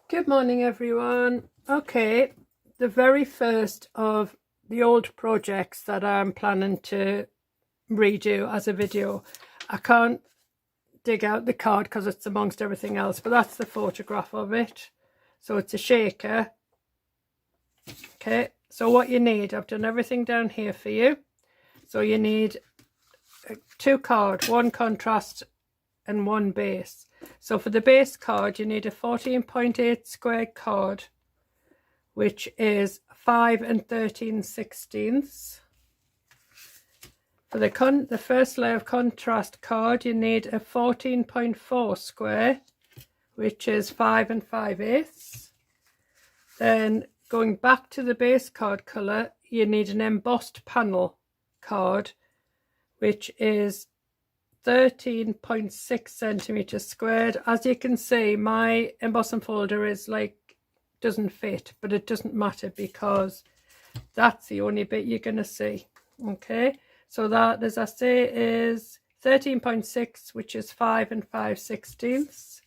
Good morning everyone. Okay, the very first of the old projects that I'm planning to redo as a video. I can't dig out the card because it's amongst everything else, but that's the photograph of it. So it's a shaker. Okay, so what you need, I've done everything down here for you. So you need two cards, one contrast and one base. So for the base card you need a 14.8 squared card, which is 5 13/16. For the first layer of contrast card you need a 14.4 square, which is 5 5/8. Then going back to the base card colour, you need an embossed panel card, which is 13.6 centimeters squared. As you can see, my embossing folder is doesn't fit, but it doesn't matter because that's the only bit you're going to see. Okay, so that, as I say, is 13.6, which is 5 5/16.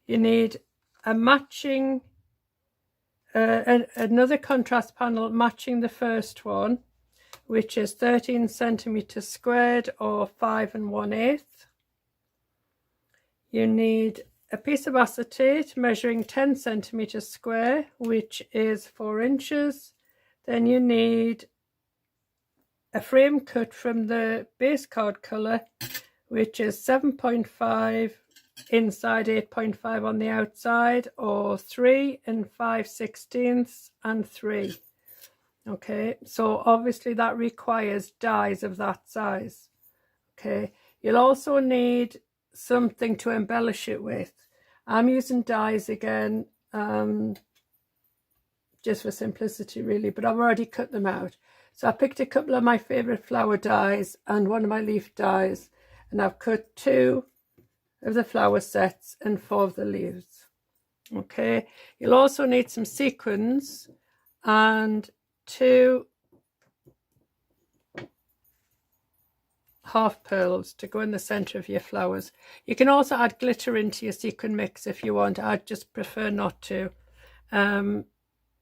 You need a matching another contrast panel matching the first one, which is 13 centimeters squared or 5 1/8. You need a piece of acetate measuring 10 centimeters square, which is 4 inches. Then you need a frame cut from the base card colour, which is 7.5 inside, 8.5 on the outside, or 3 5/16 and 3. Okay, so obviously that requires dies of that size. Okay, you'll also need something to embellish it with. I'm using dies again, just for simplicity really, but I've already cut them out. So I picked a couple of my favourite flower dies and one of my leaf dies, and I've cut 2 of the flower sets and 4 of the leaves. Okay, you'll also need some sequins and 2 half pearls to go in the center of your flowers. You can also add glitter into your sequin mix if you want. I just prefer not to.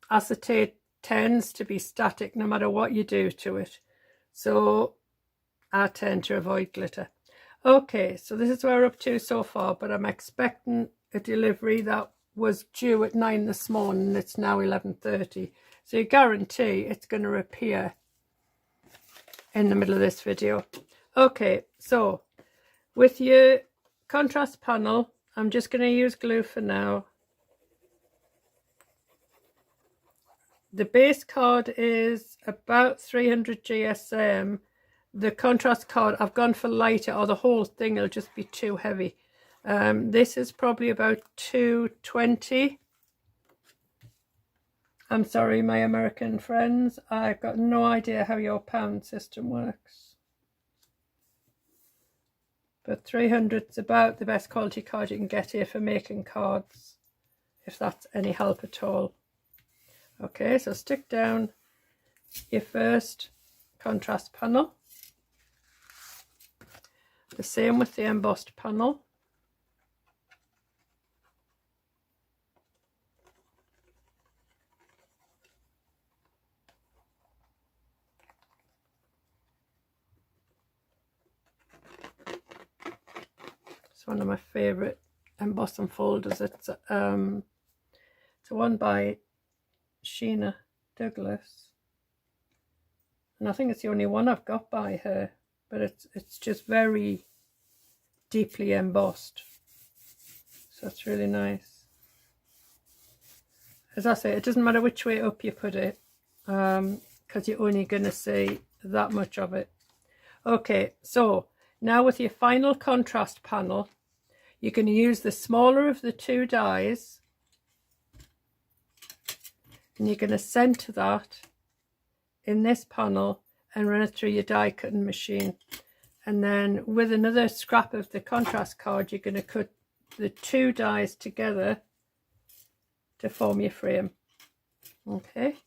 Acetate tends to be static no matter what you do to it, so I tend to avoid glitter. Okay, so this is where we're up to so far, but I'm expecting a delivery that was due at 9 this morning. It's now 11:30, so you guarantee it's going to appear in the middle of this video. Okay, so with your contrast panel, I'm just going to use glue for now. The base card is about 300 GSM. The contrast card, I've gone for lighter, or the whole thing will just be too heavy. This is probably about 220. I'm sorry, my American friends, I've got no idea how your pound system works. But 300 is about the best quality card you can get here for making cards, if that's any help at all. Okay, so stick down your first contrast panel. The same with the embossed panel. It's one of my favourite embossing folders. It's a one by Sheena Douglas, and I think it's the only one I've got by her, but it's just very deeply embossed, so it's really nice. As I say, it doesn't matter which way up you put it, because you're only going to see that much of it. Okay, so now with your final contrast panel, you're going to use the smaller of the 2 dies, and you're going to center that in this panel and run it through your die cutting machine. And then with another scrap of the contrast card, you're going to cut the 2 dies together to form your frame. Okay,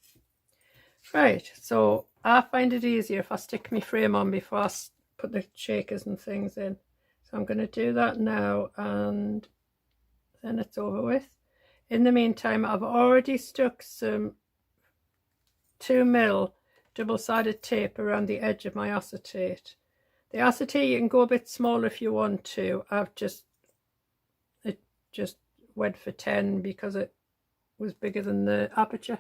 right, so I find it easier if I stick my frame on before I put the shakers and things in. So I'm going to do that now, and then it's over with. In the meantime, I've already stuck some 2mm double-sided tape around the edge of my acetate. The acetate, you can go a bit smaller if you want to. It just went for 10 because it was bigger than the aperture,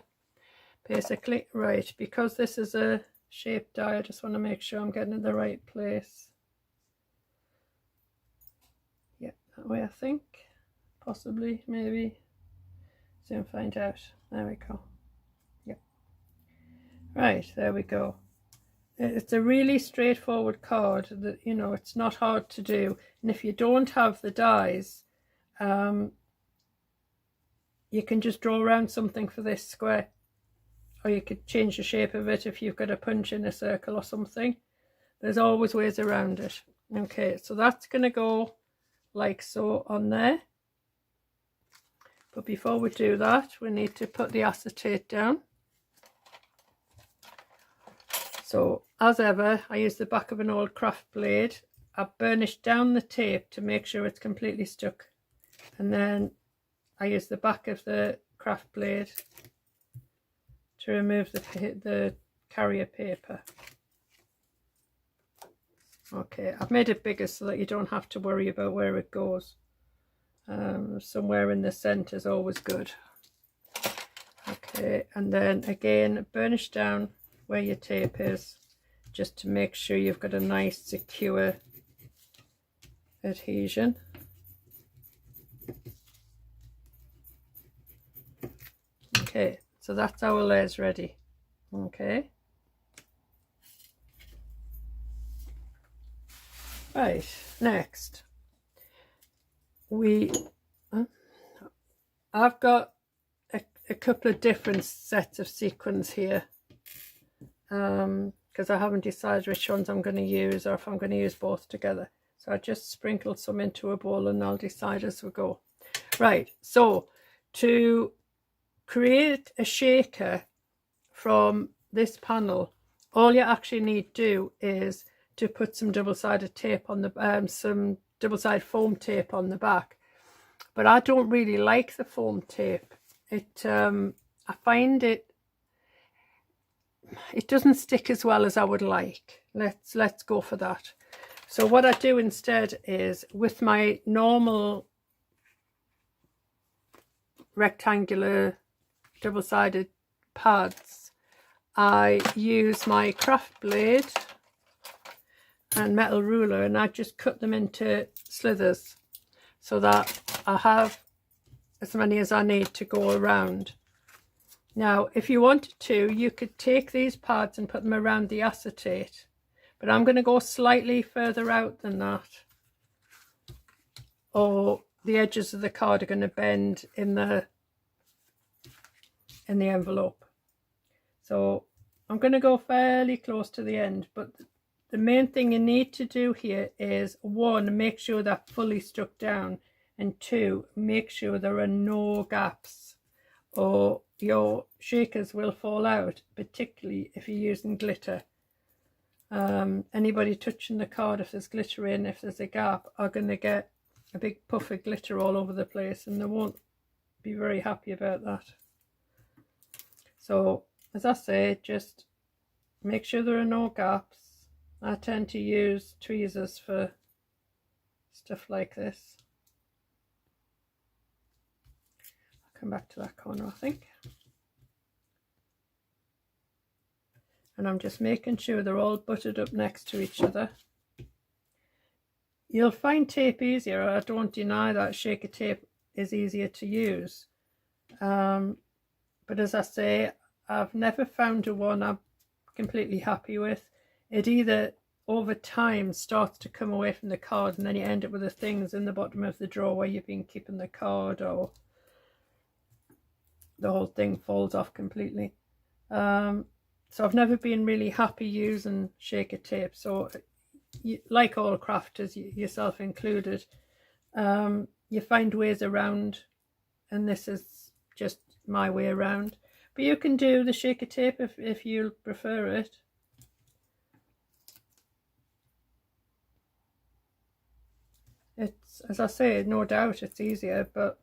basically. Right, because this is a shape die, I just want to make sure I'm getting in the right place. Yeah, that way I think. Possibly, maybe. Soon find out. There we go. Yeah. Right, there we go. It's a really straightforward card that, you know, it's not hard to do. And if you don't have the dies, you can just draw around something for this square. Or you could change the shape of it if you've got a punch in a circle or something. There's always ways around it. Okay, so that's going to go like so on there. But before we do that, we need to put the acetate down. So, as ever, I use the back of an old craft blade. I burnish down the tape to make sure it's completely stuck. And then I use the back of the craft blade to remove the carrier paper. Okay, I've made it bigger so that you don't have to worry about where it goes. Somewhere in the centre is always good. Okay, and then again, burnish down where your tape is, just to make sure you've got a nice secure adhesion. Okay, so that's our layers ready. Okay. Right, next I've got a couple of different sets of sequins here, because I haven't decided which ones I'm going to use or if I'm going to use both together. So I just sprinkled some into a bowl and I'll decide as we go. Right, so to create a shaker from this panel, all you actually need to do is to put some double-sided tape on the some double-sided foam tape on the back. But I don't really like the foam tape. I find it doesn't stick as well as I would like. Let's go for that. So what I do instead is, with my normal rectangular double-sided pads, I use my craft blade and metal ruler, and I just cut them into slithers so that I have as many as I need to go around. Now, if you wanted to, you could take these pads and put them around the acetate, but I'm going to go slightly further out than that, or the edges of the card are going to bend in the envelope. So I'm going to go fairly close to the end, but the main thing you need to do here is, 1, make sure they're fully stuck down, and 2, make sure there are no gaps or your shakers will fall out, particularly if you're using glitter. Anybody touching the card, if there's glitter in, if there's a gap, are going to get a big puff of glitter all over the place, and they won't be very happy about that. So, as I say, just make sure there are no gaps. I tend to use tweezers for stuff like this. I'll come back to that corner, I think. And I'm just making sure they're all buttered up next to each other. You'll find tape easier. I don't deny that shaker tape is easier to use. But as I say, I've never found a one I'm completely happy with. It either over time starts to come away from the card, and then you end up with the things in the bottom of the drawer where you've been keeping the card, or the whole thing falls off completely. So I've never been really happy using shaker tape. So like all crafters, yourself included, you find ways around, and this is just my way around. But you can do the shaker tape if you prefer it. It's, as I say, no doubt it's easier, but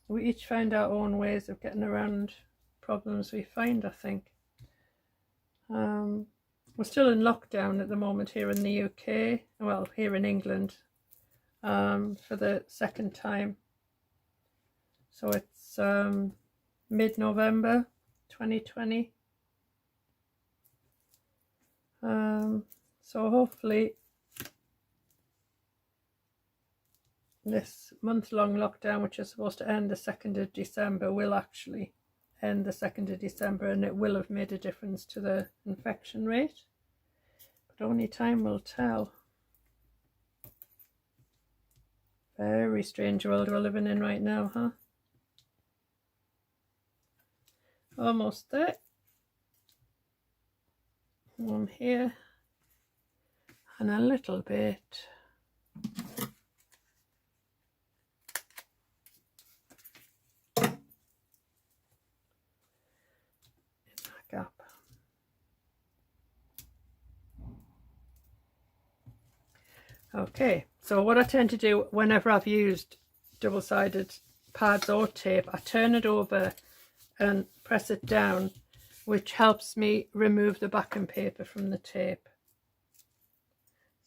we each find our own ways of getting around problems we find, I think. We're still in lockdown at the moment here in the UK, well, here in England, for the second time. So it's mid-November 2020. So hopefully this month-long lockdown, which is supposed to end the 2nd of December, will actually end the 2nd of December, and it will have made a difference to the infection rate. But only time will tell. Very strange world we're living in right now, huh? Almost there. One here. And a little bit. Gap. Okay, so what I tend to do whenever I've used double-sided pads or tape, I turn it over and press it down, which helps me remove the backing paper from the tape.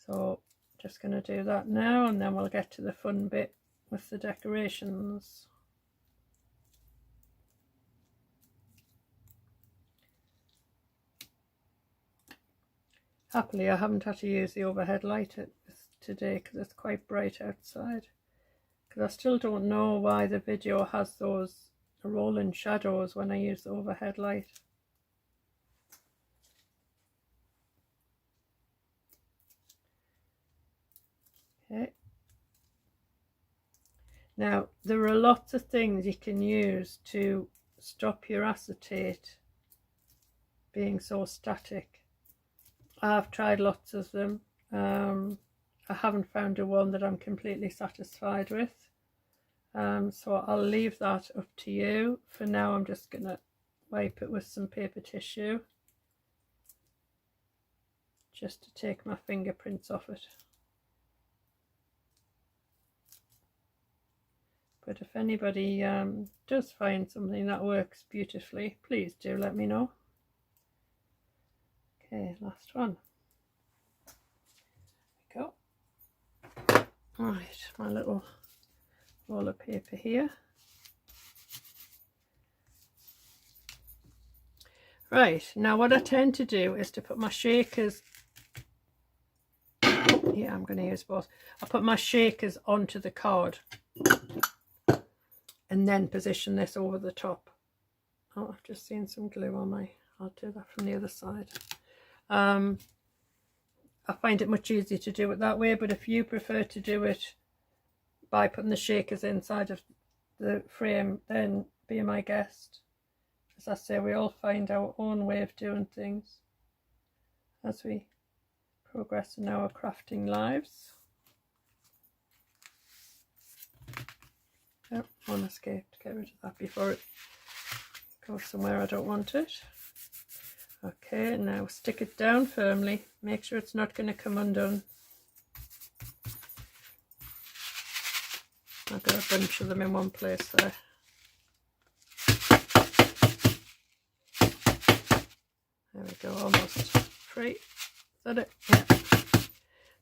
So just going to do that now, and then we'll get to the fun bit with the decorations. Happily, I haven't had to use the overhead light today because it's quite bright outside. Because I still don't know why the video has those rolling shadows when I use the overhead light. Okay. Now, there are lots of things you can use to stop your acetate being so static. I've tried lots of them. I haven't found a one that I'm completely satisfied with. So I'll leave that up to you. For now, I'm just going to wipe it with some paper tissue, just to take my fingerprints off it. But if anybody does find something that works beautifully, please do let me know. Okay, last one. There we go. Right, my little roll of paper here. Right, now what I tend to do is to put my shakers, yeah, I'm going to use both. I put my shakers onto the card and then position this over the top. Oh, I've just seen some glue on my, I'll do that from the other side. I find it much easier to do it that way, but if you prefer to do it by putting the shakers inside of the frame, then be my guest. As I say, we all find our own way of doing things as we progress in our crafting lives. Oh, one escaped. Get rid of that before it goes somewhere I don't want it. Okay, now stick it down firmly. Make sure it's not going to come undone. I've got a bunch of them in one place there. There we go, almost free. Is that it? Yeah.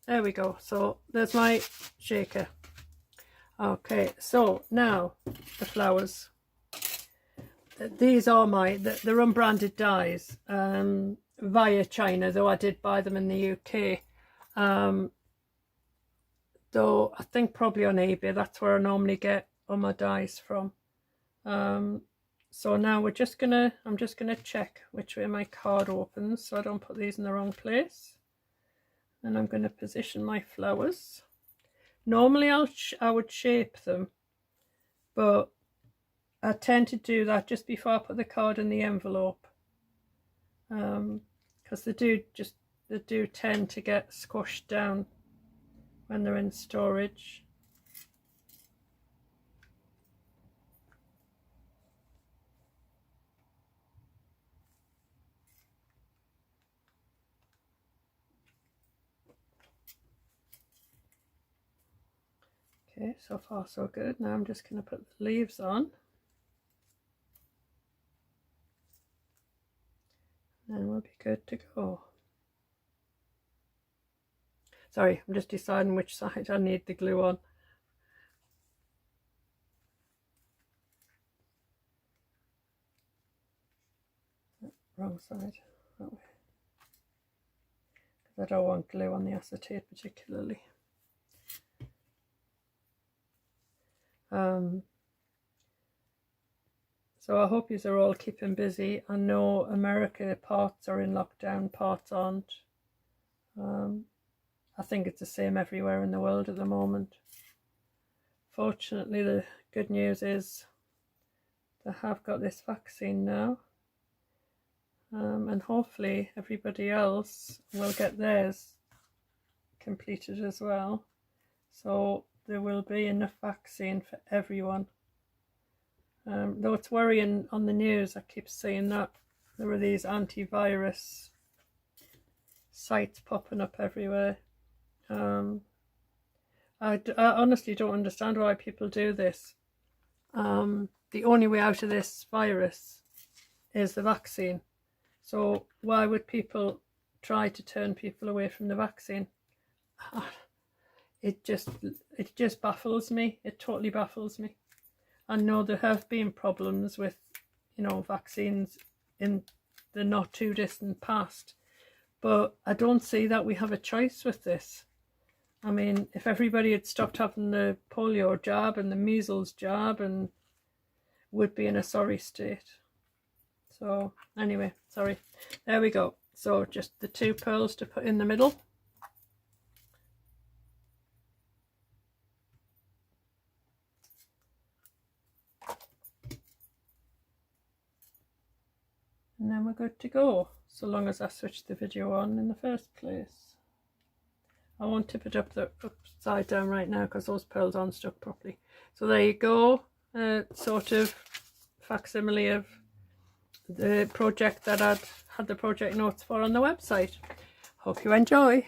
There we go. So there's my shaker. Okay, so now the flowers. These are they're unbranded dies via China, though I did buy them in the UK. Though I think probably on eBay, that's where I normally get all my dies from. So now I'm just gonna check which way my card opens so I don't put these in the wrong place. And I'm gonna position my flowers. Normally I would shape them, but I tend to do that just before I put the card in the envelope, because they do tend to get squashed down when they're in storage. Okay, so far so good. Now I'm just going to put the leaves on. And we'll be good to go. Sorry, I'm just deciding which side I need the glue on. Wrong side, that way. Because I don't want glue on the acetate particularly. So I hope you are all keeping busy. I know America parts are in lockdown, parts aren't. I think it's the same everywhere in the world at the moment. Fortunately, the good news is they have got this vaccine now. And hopefully everybody else will get theirs completed as well. So there will be enough vaccine for everyone. Though it's worrying on the news, I keep seeing that there are these antivirus sites popping up everywhere. I honestly don't understand why people do this. The only way out of this virus is the vaccine. So why would people try to turn people away from the vaccine? It just baffles me. It totally baffles me. I know there have been problems with, vaccines in the not too distant past, but I don't see that we have a choice with this. I mean, if everybody had stopped having the polio jab and the measles jab, and would be in a sorry state. So anyway, sorry, there we go. So just the 2 pearls to put in the middle. And then we're good to go, so long as I switch the video on in the first place. I won't tip it upside down right now because those pearls aren't stuck properly. So there you go, sort of facsimile of the project that I'd had the project notes for on the website. Hope you enjoy.